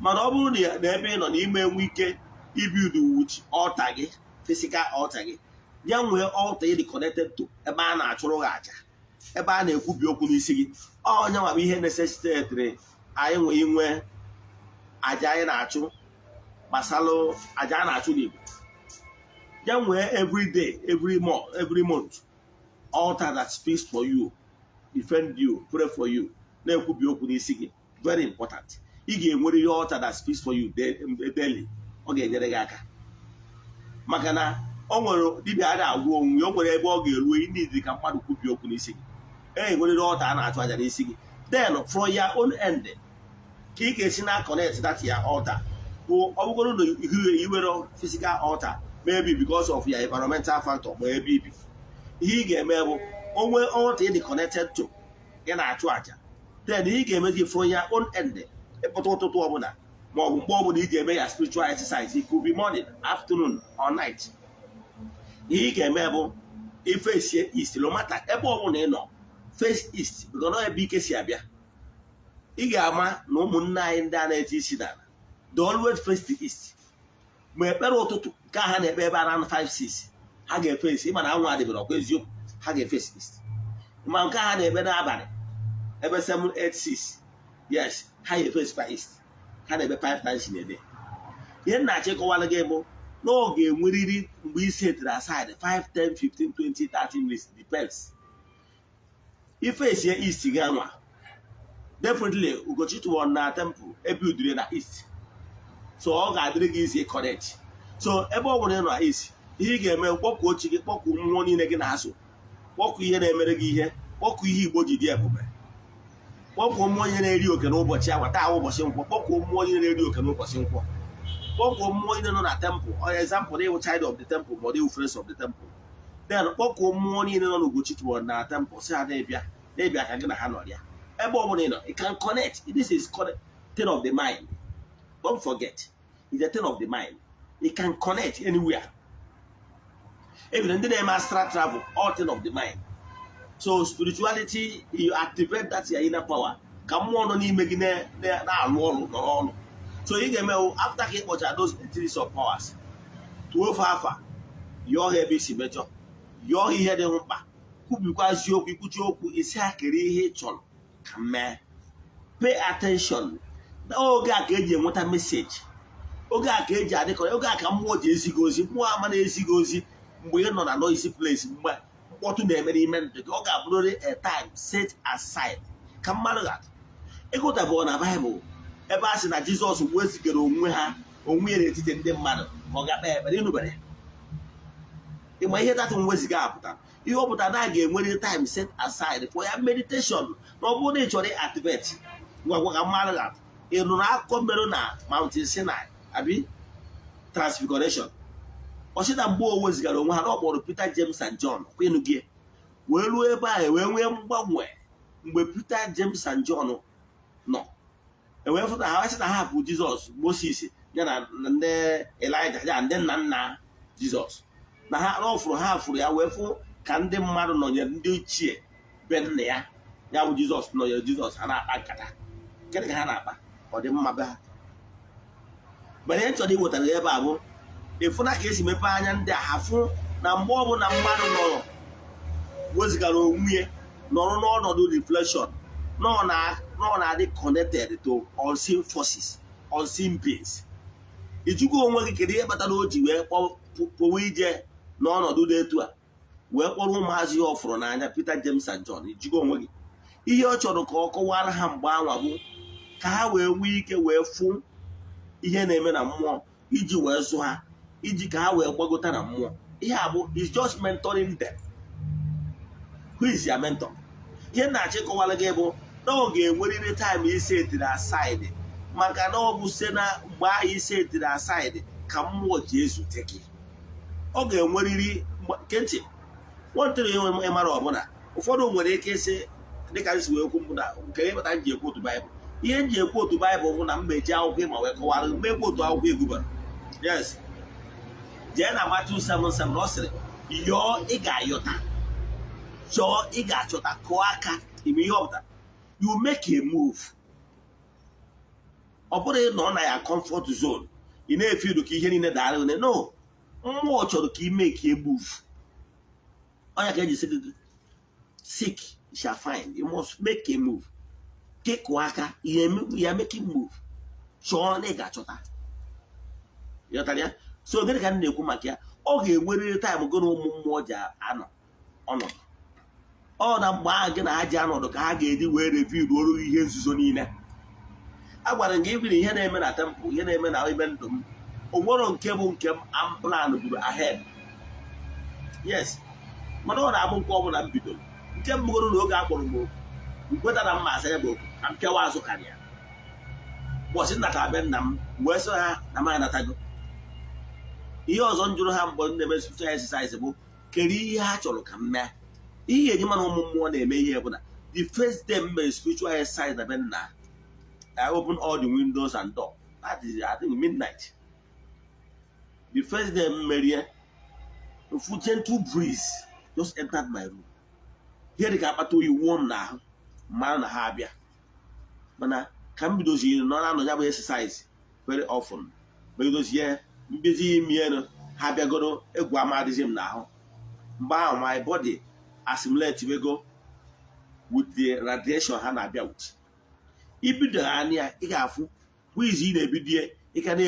Mana ọ bụrụ na ebe ị nọ n'ime enwe ike ibuild with altar gị, physical altar gị, ya nwee altar ị dị connected to ebe a na-achụrụ gị aja ebe a na-ekwubi okwu n'isi gị. Onye nwa bụ ihe necessitated anyị nwee inwe aja anyị na-achụ gbasalụ aja a na-achụ n'Igbo. Ya nwee every day, every month altar that speaks for you, defend you, pray for you, na-ekwubi okwu n'isi gị. Very important. Ị ga-enwere ihe altar that speaks for you daily. Ọ ga-enyere gị aka maka na o nwere dibịa a na-agwụ onwe, o nwere ebe ọ ga-eruo ịnidi ka mmadụ kwubi okwu n'isi gị. Enwerere ọta a na-achụ aja n'isi gị. Then from your own end ka ị ga-esi na connect that your altar bụ ọ bụgoro na iwere physical altar, maybe because of your environmental factor ma ebe ibi. Ihe ị ga-eme bụ onwe altar ị dị connected to ị na-achụ aja, then ị ga-emezi from your own end ịpụta ụtụtụ ọbụla ma ọ bụ mgbe ọbụla iji eme ya spiritual exercise. It could be morning, afternoon or night. Ihe ị ga-eme bụ ifesie east, no matter ebe ọbụla ị nọ, face east, because na ebe ike si abịa. Ị ga-ama na ụmụnne anyị ndị a na-eti isi n'ala, they always face the east. Ma ekpere ụtụtụ ka ha na-ekpe ebe around 5-6, ha ga-efesi, ịma na anwụ adịbere ọkwa eziokwu, ha ga-efesi east. Ma nke ha na-ekpe n'abalị ebe 7-8-6, yes, ha ga-efesi kwa east. Ha na-ebe 5 times in a day. Ihe nna-achị kọwara gị bụ na ọ ga-enwerịrị mgbe isi etere aside 5, 10, 15, 20, 30 minutes, depends. Ife esie east gị anwa, definitely Ugochitubelu na temple ebe udire na east, so ọ ga-adịrị gị isi connect. So ebe ọ bụla ị nọ east, ihe ị ga-eme kpọkụ ochi gị, kpọkụ mmụọ niile gị na-asụ, kpọkụ ihe na-emere gị ihe, kpọkụ ihe Igbo ji dị ebube, kpọkụ mmụọ ihe na-eri oke n'ụbọchị awa, taa ụbọchị nkwọ, kpọkụ mmụọ ihe na-eri oke n'ụbọchị nkwọ, kpọkụ mmụọ ihe nọ na temple. For example, they were child of the temple, but they were friends of the temple. Then kpọkụ mmụọ niile nọ n'Ugochitubelu na temple si ha na-ebịa ka gị na ha nọ ya. Ebe ọ bụla ị nọ, it can connect. This is thing of the mind. Don't forget, it's a thing of the mind. It can connect anywhere. Even ndị na-eme astral travel, all thing of the mind. So spirituality, you activate that your inner power. Ka mmụọ nọ n'ime gị na-alụ ọrụ nọrọ ọrụ. So ị ga-eme after ka ị kpọchara those entities of powers, tuo ofe afa, yọọ ha ebe isi mejọ, yọọ ha ihe dị mkpa, kwubikwazi okwu, ikwuchi okwu, isi ha kere ihe ị chọrọ ka mee. Pay attention. Oge a ka eji enweta meseji, oge a ka eji adịkọrọ, oge a ka mmụọ ji ezigo ozi. Mmụọ ama na-ezigo ozi mgbe ị nọ na noisy place, mgbe mkpọtụ na-eme n'ime ndụ gị. Ọ ga-abụrịrị a time set aside ka mmadụ ga ịgụtabụọ na Baịbụl ebe a sị na Jizọs wezigara onwe ya n'etiti ndị mmadụ ka ọ ga-akpa ekpere. Ịnụbere ịma ihe datụ mweziga apụta, ihe ọ pụtara na a ga-enwere time set aside for ya meditation. Na ọ bụrụ na ị chọrọ activate ngwa ka mmadụ ga ị nụrụ akụkọ mere na Mountain Sinai abi Transfiguration. Ọchị na mgbe o wezigara onwe ha na ọ kpọrọ Peter, James and John kwenu gị wee ruo ebe ahụ wee nwee mgbanwe. Mgbe Peter, James and John nọ ewee fụta ha sị na ha bụ Jizọs, Moses ya na ndị Elijah ya ndị nna Jizọs, na ha fụrụ ya wee fụ ka ndị mmadụ nọnyere ndị ochie be nna ya bụ Jizọs nọnyere Jizọs. Ha na-akpa nkata. Kedụ ka ha na-akpa? Ọ dị mma be ha. Mana ihe chọrọ iwetara ya ebe a bụ ịfụna ka esi mepe anya ndị a, ha fụ na mgbe ọbụla mmadụ nọrọ wezigara onwe ya nọrọ n'ọnọdụ reflection, nọ na-adị connected to unseen forces, unseen beings. Ijugo onwe gị kedu ihe kpatara o ji wee kpọwa ije n'ọnọdụ dị etu a wee kpọrọ ụmụazị ya ọ fụrụ n'anya Peter, James and John. Ijugo onwe gị ihe ọ chọrọ ka ọ kọwara ha mgbe anwa bụ ka ha wee nwee ike wee fụ ihe na-eme na mmụọ, iji wee zụ ha, iji ka ha wee gbagota na mmụọ. Ihe a bụ is just mentoring them. Who is your mentor? Ihe na-achị kọwara gị bụ na ọ ga-enwerịrị time isi etiri aside, maka na ọ bụ site na mgbe ahụ isi etiri aside ka mmụọ ji ezute gị. Ọ ga-enwerịrị kentị nwantịrị ịmara ọbụla. Ụfọdụ nwere ike isi dịka isi wee kwu na nke ịkpata nji ekwu otu Baịbụl. Ihe nji ekwu otu Baịbụl bụ na mmeji akwụkwọ ịma wee kọwara mmekwu otu akwụkwọ egubara. Yes, jee na Matthew 7:7 ọ sịrị yọọ ị ga-ayọta, chọọ ị ga-achọta, kụọ aka ime ihe ọbụla. You make a move. Ọ bụrụ ịnọ na ya comfort zone, ị na-efe idu ka ihe niile dara une. No, mmụọ chọrọ ka ị make a move. Onye ka eji sị gị seek you shall find. You must make a move. Take waka, you are making move. Show nega chota. You know, so then can you come here? Okay, where time go no more ano. All that bag and I jano the kage where review go here Susonina. I want to give you the name at temple, your name and I went to one on cable came and plan ahead. Yes, Madonna, I won't call them people. You can't go to look up on move. We put that on my table and Kawaso Kanya. Wasn't that I been them? Where's a man at go? He was on Juraham, but the best exercisable. Keri Hatchel come back. He had more than may have the first day spiritual exercise the bend now. I opened all the windows and door. That is, I think, midnight. The first day, Maria, a gentle breeze just entered my room. Here the capital you warm now, man, habia. But can be those you not have exercise very often. But those here, busy me, habia go a guamadism now. Bow my body, assimilate to go with the radiation hand about. If you do ania, igafu, who is in a video, you can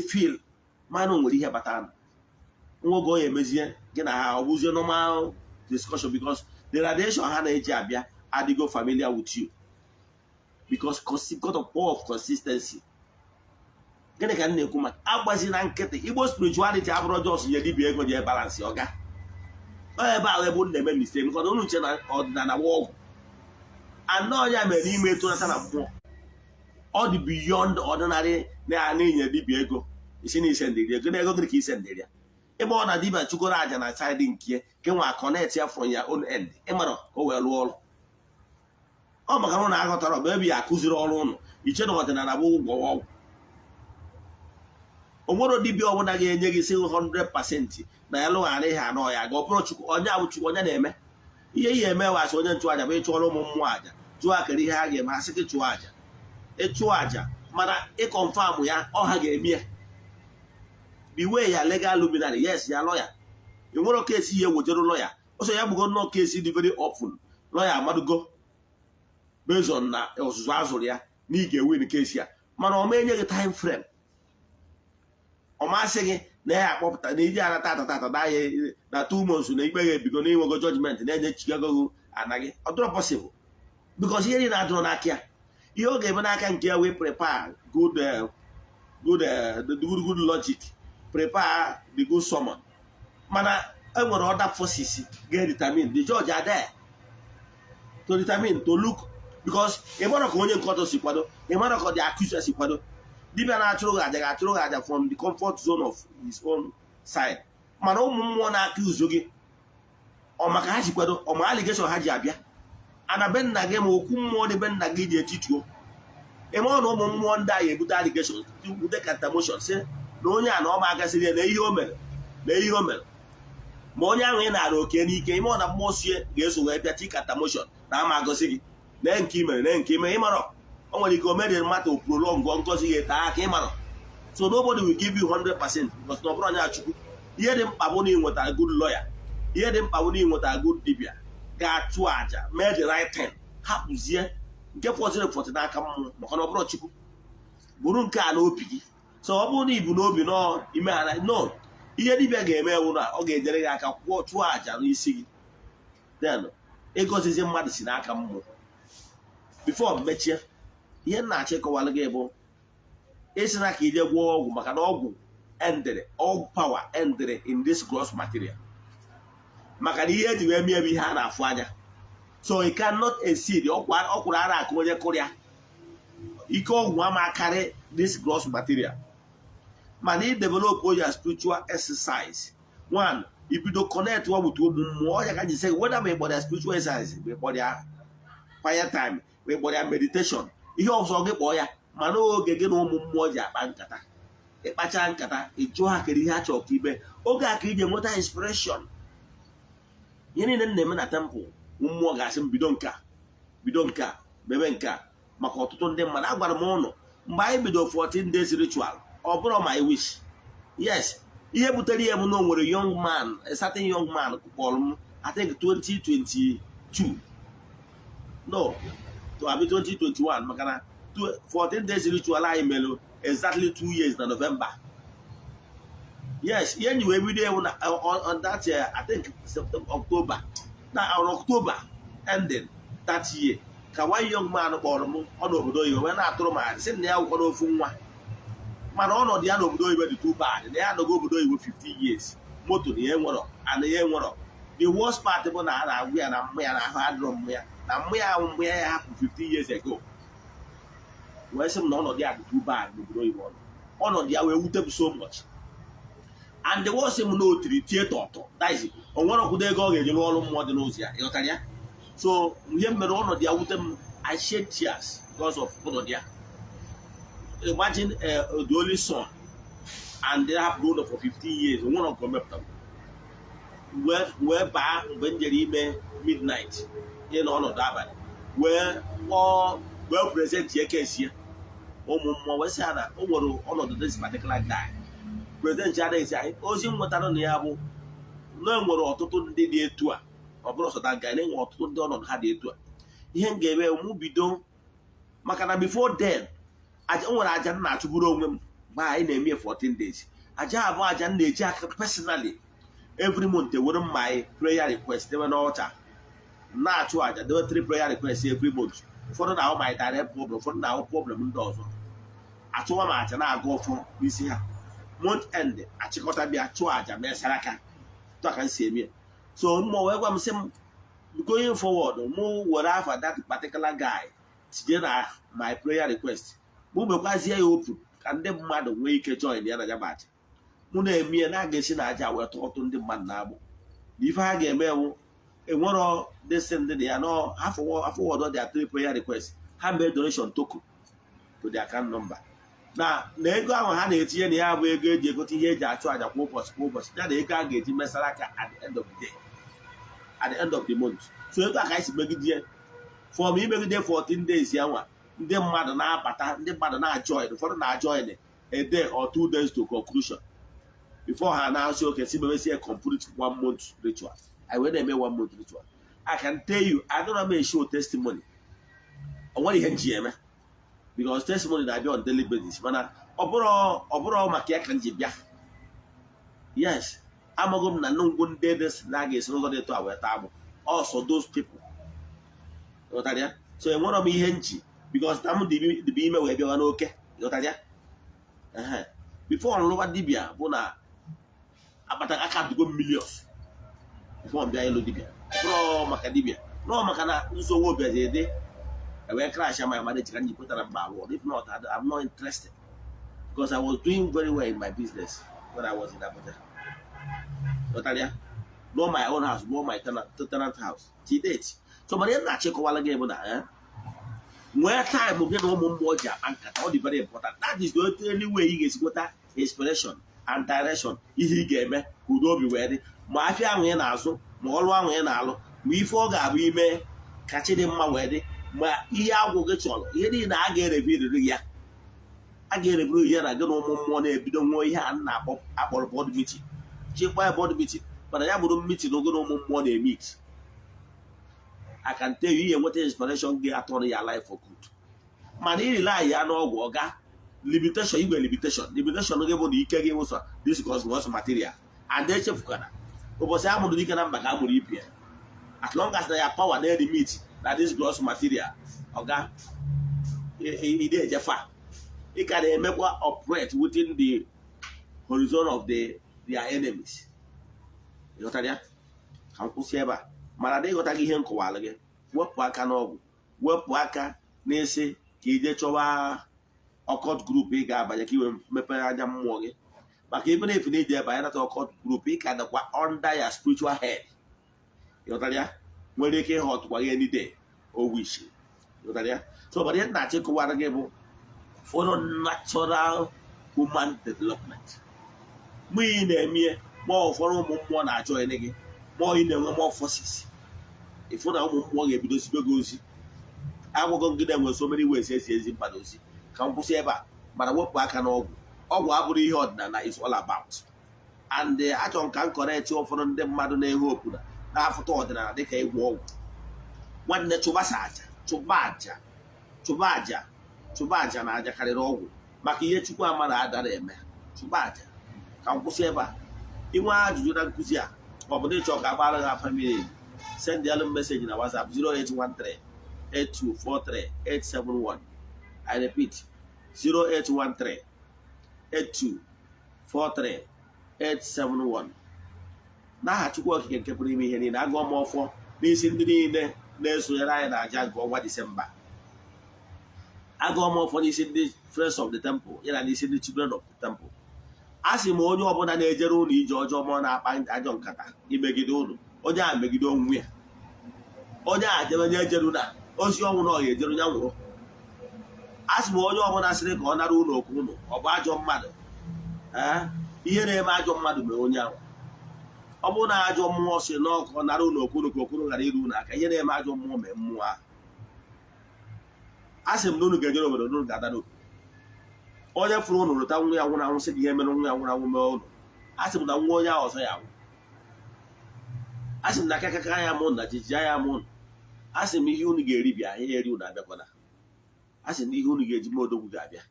feel man only here batan. We'll go a measure, get a who's your normal discussion because the radiation hand a jabia, I go familiar with you. Because got a power of consistency. Get a can name come up was in Ankete, it was spirituality, I brought us in your DBA on your balance, yoga. I wouldn't make mistake because only channel or than a walk. And now I am an email to a all the beyond ordinary, they are named a DBA. It's in his end, they're going to go to the kiss and area. A more than Diba to go out and I side in here, can I connect here from your own end? Emma, go well, wall. Oh, my God, I got a baby, I could all on each other than I will go. Oh, what did you want again? You say 100%. Now, I go approach you on your name. Ye me was on to a way to a moaja, to a carihag, massacre to aja. A chuaja, Mara, a confirm ya, or hag me. Beware your legal luminary, yes, your lawyer. In one case here with your lawyer. Also, you have got no case very often. Lawyer, Madugo. Based on that, it was Zazolia, need a win case here. Man, or many a time frame. On my saying, there popped an Indiana Tata die that 2 months in the because they will go judgment and then Chicago and again. Or possible. Because here in Adronakia, you gave an I can get away prepare good logic. Prepare the good summon. Mana, I want other forces get determined. The judge are there to determine, to look. Because a man of Korean court of Sipado, a man of the accuser Sipado, from the comfort zone of his own side. Mano one accused Yogi or Makashi Quado or my allegation Hajabia. And a bend again will come more the bend again Tito. A more no one die with allegations to the catamotion. Say, no, no magazine, they human. Monia when I look any came on a monsieur, guess who had the catamotion. Now magazine. Then came him up. Only comedian matter prolong one cause he attack him. So nobody will give you 100% because no brother. Hear them pavoning with a good lawyer. Hear them pavoning with a good dibia. Got to aja, made the right thing. Happens here. Get fortunate for the Nakam Mokono Chiku. Burunka no piggy. So Obuni Bunobi no, Imana no. Here the beggar may okay, there I can walk to aja, you see. Then it goes in medicine. I come before Betcha. Here na check a while ago. It's like the war, Macanogu ended all power ended in this gross material. Macania, the way we had a father. So he cannot exceed the awkward Okurara Korea. He called Wama carry this gross material. Many develop all your spiritual exercise. One, if you don't connect one with more, you can just say, what am I about the spiritual exercise? About their quiet time, about their meditation. He also get boy, Mano get no more Japankata. A Pachankata, a Joakiri Hacho Kibe, Oga Kid, what inspiration. You need a name in a temple. Gasim Bidonka, Bebenka, Makoton de Managua my middle 14 days ritual, or bro my wish. Yes, he able to know with a young man, a certain young man, I think 2022. No, to abi 2021 maka na 14 days ritual anyị mere exactly 2 years na November. Yes, yeah, you every day on that I think September, October. Now on October ending that year, ka one young man kpọrọ m ọnọbodo oyibo wee na-atụrụ m adị sị na ya ụkwara ofu nwa mana ọnọdụ ya n'obodo oyibo dị too bad na ya anọgo obodo oyibo 50 years moto na ya enwerọ ana ya enwerọ. The worst part bụ na a na-agwụ ya na mmụ ya na ahụ adịrọ mmụ ya na mmụ ya ya hapụ 50 years ago. Wee sị m na ọnọdụ ya dị too bad n'obodo oyibo ọnọdụ ya wee wute m so much. And the worst him no tiri tie tọtọ that is onwere ọkwụdo ego ọ ga-eji n'ọrụ mmụọ dị n'ụzọ ya ịghọtara ya. So ihe mere ọnọdụ ya wute m I shed tears because of ọnọdụ ya. Imagine the only son and they have grown up for 15 years onwere ọkụ mepụtara wee baa mgbe m jere ime midnight ihe na ọnọdụ abalị wee present ya kesi ya ụmụ mmụọ wee sị ha na o nwere ọnọdụ this particular guy. President adịghị anyị ozi m nwetara na ya bụ na enwere ọtụtụ ndị dị etu a ọ bụrụ sọta ga na enwe ọtụtụ ndị ọnọdụ ha dị etu a. Ihe m ga-eme mụ bido maka na before then nwere aja m na-achụburu onwe m mgbe anyị na-eme 14 days. Aja abụọ aja m na-eji aka personally every month were my prayer request dewe n'ọcha na-achụ aja dewe 3 prayer requests every month. Ụfọdụ na-ahụ my direct problem ụfọdụ na-ahụ problem ndị ọzọ achụwa m aja na-aga ọfọ n'isi ha. Month end achịkọta bịa chụọ aja mee saraka tụ aka nsi eme. So mmụọ wee gwa m sị m going forward mụ were afa that particular guy tinye na my prayer request mụ mekwazie ya open ka ndị mmadụ nwee ike join ya na ya bụ aja. Mụ na-eme ya na-aga esi na aja wee tụọ ọtụ ndị mmadụ na-agbụ na ife ha ga-eme ewu enwero desi ndị na ya nọ afọwọdụ their 3 prayer request ha mee donation token to their account number. Na ego ahụ ha na-etinye na ya bụ ego eji egote ihe eji achụ aja kwa ụbọchị ya na ego a ga-eji mesara aka at the end of the day at the end of the month. So ego a ka anyị si megide fọm imegide 14 days ya nwa ndị mmadụ na-abata ndị mmadụ na-ajoin ụfọdụ na-ajoin a day or 2 days to conclusion before ha na-asị oke si memesie complete 1 month ritual. I wee na-eme 1 month ritual. I can tell you I don't have a show testimony o nwere ihe nji eme because testimony na-abịa on daily basis mana ọ bụrụ maka ya ka nji bịa. Yes, amaghị m na nnukwu ndị dị na ga-esi n'ụzọ dị etu a wee taa agbụ also those people. Ịghọtara ya? So enwere m ihe nji because na m dịbe ime wee bịawa n'oke. Ịghọtara ya? Before nlụwa dibịa bụ na akpata aka dugo millions before m bịa ịlụ dibịa bụrụ maka dibịa nọ maka na nsogbu obiazi dị wee crash my marriage can you put that back? If not, I'm not interested because I was doing very well in my business when I was in Abuja. Natalia, not my own house, not my tenant house. She did. So, but then I check all again. Where time will get home more job and all the very important. That is the only way you get got inspiration and direction. He gave me who don't be ready. My family and also, more one way and all. We forgot we may catch it in my wedding. Ma ihe agwụgị chọrọ ihe niile a ga-erebiri ya a ga-erebiri ya na gị na ụmụ mmụọ na-ebido nwa ihe a na-akpọrọ board meeting chekwa ya board meeting mana ya bụrụ meeting oge na ụmụ mmụọ na-emit. I can tell you ihe nweta inspiration ga-atọrọ ya life for good mana irila ya n'ọgwụ ọga limitation igwe limitation gị bụ na ike gị wụsọ this cause was material and echefukana ụbọchị a mụrụ ike na mba ka a mụrụ ipi ya as long as na ya power na-edimit that is gross material. Oga, it can make operate within the horizon of their enemies. You know what I mean? How to say about Marade got a given Kowalage, work Wakano, work Waka, Nese, Kidechowa, occult group, bigger by the Kiwim Meperadam Morgan. But even if you need there by another occult group, it can acquire under your spiritual head. You know what I mean? When they came hot by any day or wish. You know that? So, but then not take one again for natural human development. Me in more for more natural again, more in the more forces. If you don't want to be those goes, I will go get them with so many ways as in Padosi. Campus ever, but I work back and all what we heard that is all about. And the atom can correct you from them, Madonna Hope. Na afọ ọdịnala dịka egwu ọgwụ nwanne chụba aja chụba aja na aja karịrị ọgwụ maka ihe Chukwu amara adara eme. Chụba aja. Ka m kwụsị ebe a. Inwe ajụjụ na nkụzi a ma ọ bụ na ịchọ ka agbara gị afa mmiri, send alụ message na WhatsApp 0813 8243 871. I repeat 0813 8243 871. N'aha Chukwu okike nke pụrụ ime ihe niile, agụọ m ọfọ n'isi ndị niile na-esonyere anyị na-aja nke ọnwa Disemba. Agụọ m ọfọ n'isi ndị Friends of the Temple ya na n'isi ndị Children of the Temple. A sị m onye ọbụla na-ejere ụlọ ije ọjọọ ma ọ na-akpa ajọ nkata imegide ụlọ, onye a megide onwe ya. Onye a jere onye ejeru na ozi ọnwụ na ọya ejeru ya nwụrụ. A sị m onye ọbụla sịrị ka ọ nara ụlọ okwu ụlọ, ọ bụ ajọ mmadụ. Ihe na-eme ajọ mmadụ mere onye ahụ. Ọ bụrụ na ajọ mmụọ si n'ọkụ ọ nara ụlọ okwu ka okwu ghara iru ụlọ aka, ihe na-eme ajọ mmụọ mee mmụọ ahụ. A sị m na unu ga-ejere obodo unu ga-adara obodo. Onye fụrụ ụnụ rụta nwa ya nwụrụ anwụ sị gị ihe mere nwa ya nwụrụ anwụ mee ụlọ. A sị m na nwa onye ahụ ọzọ ya anwụ. A sị m na akakaka ya mụ na jiji ya mụ. A sị m ihe unu ga-eri bịa, ihe eri unu abịakwana. A sị m na ihe unu ga-eji mee odogwu ga-abịa.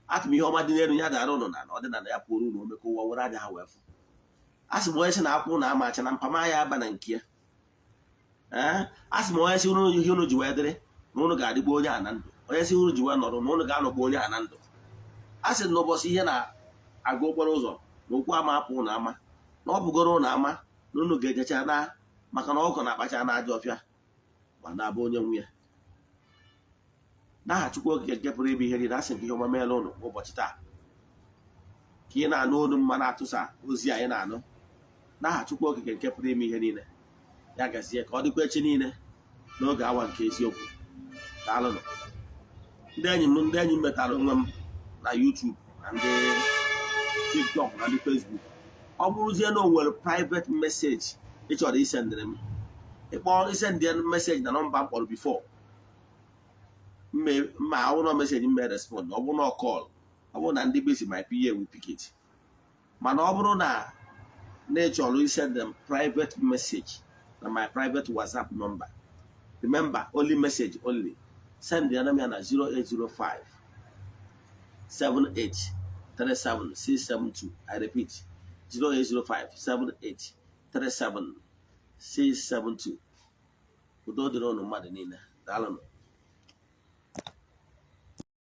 A sị m ihe ọma dị n'elu ya dara ụnụ na ọdịnala ya pụrụ unu ome ka ụwa were anya ha wee fụ. A sị m onye sị na akwụ na ama acha na mpama ya aba na nke ya. A sị m onye sị unu ihe unu ji wee dịrị na unu ga-adịgbu onye a na ndụ. Onye sị unu ji wee nọrọ na unu ga-anọgbu onye a na ndụ. A sị na ụbọchị ihe na-aga okporo ụzọ na okwu ama apụ ụnụ ama na ọ bụgoro ụnụ ama na unu ga-ejecha na maka na ọkụ na-akpacha na aja ọfịa ma na-abụ onye nwe ya. N'aha Chukwu okike nke pụrụ ime ihe niile, a sị m ihe ọma meela ụnụ ụbọchị taa ka ị na-anụ olu mma na-atụsa ozi anyị na-anụ. N'aha Chukwu okike nke pụrụ ime ihe niile, ya gazie ka ọ dịkwa echi niile n'oge awa nke eziokwu. Daalụnụ. Ndị enyi m metara onwe m na YouTube na ndị TikTok na ndị Facebook. Ọ bụrụzie na o nwere private message ị chọrọ isendịrị m, isendị message na nọmba m kpọrọ before mma awụrọ message mme respond. Ọ bụrụ na ọ call, ọ bụrụ na ndị besi my PA will pick it. Mana ọ bụrụ na ị chọrọ isendị m private message na my private WhatsApp number, remember only message only, send ya na m ya na 0805 7837 I repeat 0805 7837 672. Udo dịrị ụnụ mmadụ niile. Daalụnụ.